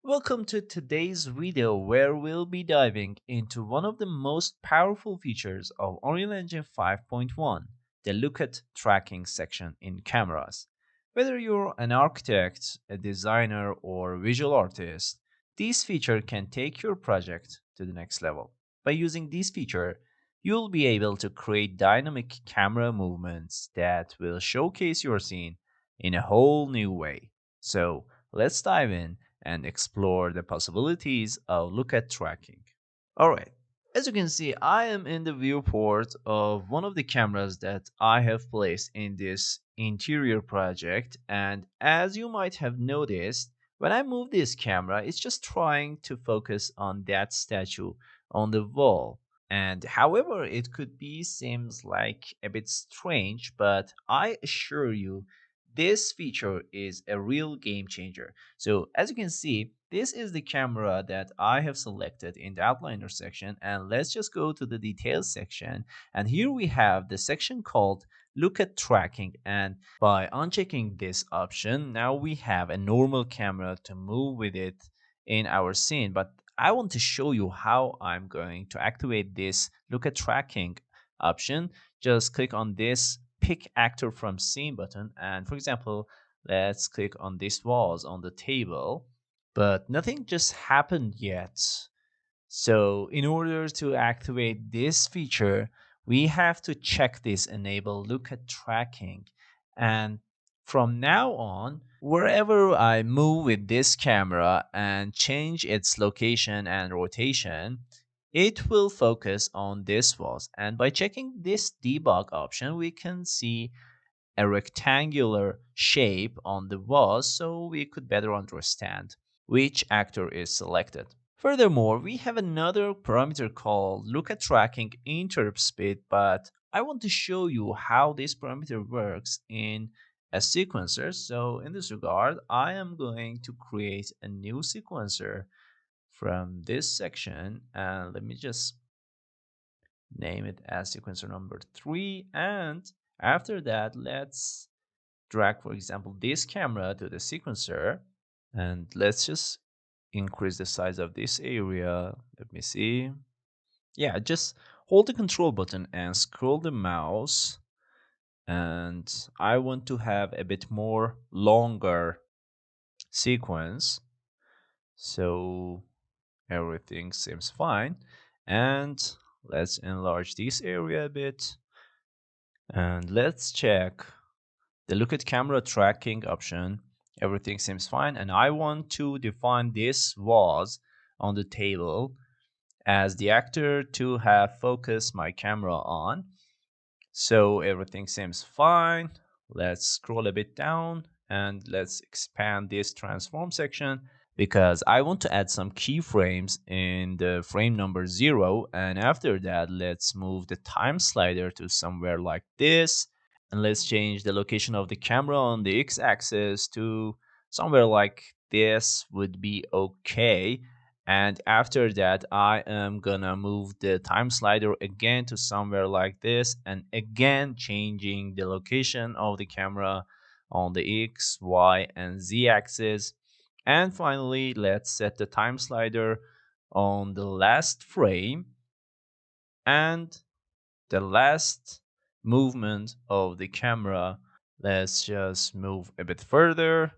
Welcome to today's video where we'll be diving into one of the most powerful features of Unreal Engine 5.1, the Lookat Tracking section in cameras. Whether you're an architect, a designer, or visual artist, this feature can take your project to the next level. By using this feature, you'll be able to create dynamic camera movements that will showcase your scene in a whole new way. So, let's dive in and explore the possibilities of Lookat Tracking. Alright, as you can see, I am in the viewport of one of the cameras that I have placed in this interior project, and as you might have noticed, when I move this camera, it's just trying to focus on that statue on the wall. And however, it could be seems like a bit strange, but I assure you, this feature is a real game changer. So as you can see, this is the camera that I have selected in the outliner section, and let's just go to the details section. And here we have the section called Look at Tracking, and by unchecking this option, now we have a normal camera to move with it in our scene. But I want to show you how I'm going to activate this Look at Tracking option. Just click on this pick actor from scene button, and for example, let's click on this walls on the table, but nothing just happened yet. So in order to activate this feature, we have to check this enable look at tracking. And from now on, wherever I move with this camera and change its location and rotation, it will focus on this walls. And by checking this debug option, we can see a rectangular shape on the walls so we could better understand which actor is selected. Furthermore, we have another parameter called look at tracking interrupt speed, but I want to show you how this parameter works in a sequencer. So in this regard, I am going to create a new sequencer from this section, and let me just name it as sequencer number 3. And after that, let's drag, for example, this camera to the sequencer, and let's just increase the size of this area. Let me see. Yeah, just hold the control button and scroll the mouse, and I want to have a bit more longer sequence, so everything seems fine. And let's enlarge this area a bit, and let's check the look at camera tracking option. Everything seems fine, and I want to define this was on the table as the actor to have focused my camera on. So everything seems fine. Let's scroll a bit down and let's expand this transform section because I want to add some keyframes in the frame number 0. And after that, let's move the time slider to somewhere like this. And let's change the location of the camera on the x-axis to somewhere like this would be okay. And after that, I am gonna move the time slider again to somewhere like this, and again changing the location of the camera on the x, y, and z axis. And finally, let's set the time slider on the last frame and the last movement of the camera. Let's just move a bit further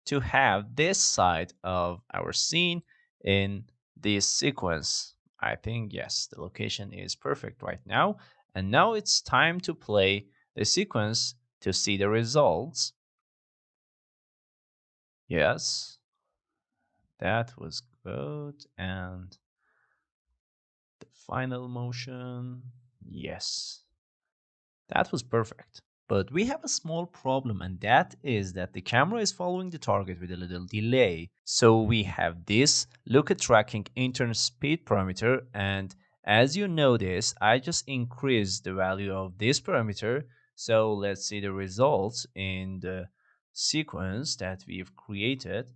to have this side of our scene in this sequence. I think, yes, the location is perfect right now. And now it's time to play the sequence to see the results. Yes, that was good. And the final motion, yes, that was perfect. But we have a small problem, and that is that the camera is following the target with a little delay. So we have this look at tracking intern speed parameter, and as you notice, I just increased the value of this parameter. So let's see the results in the sequence that we've created.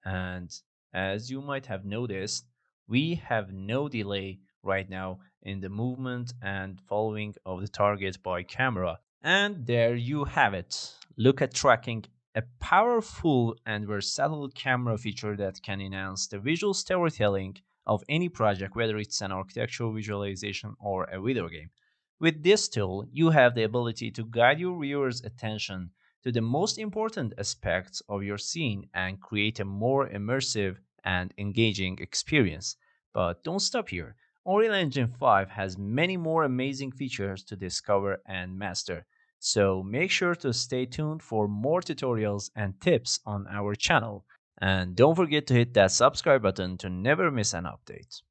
And as you might have noticed, we have no delay right now in the movement and following of the target by camera. And there you have it. Look at tracking a powerful and versatile camera feature that can enhance the visual storytelling of any project, whether it's an architectural visualization or a video game. With this tool, you have the ability to guide your viewers' attention to the most important aspects of your scene and create a more immersive and engaging experience. But don't stop here. Unreal Engine 5 has many more amazing features to discover and master. So make sure to stay tuned for more tutorials and tips on our channel. And don't forget to hit that subscribe button to never miss an update.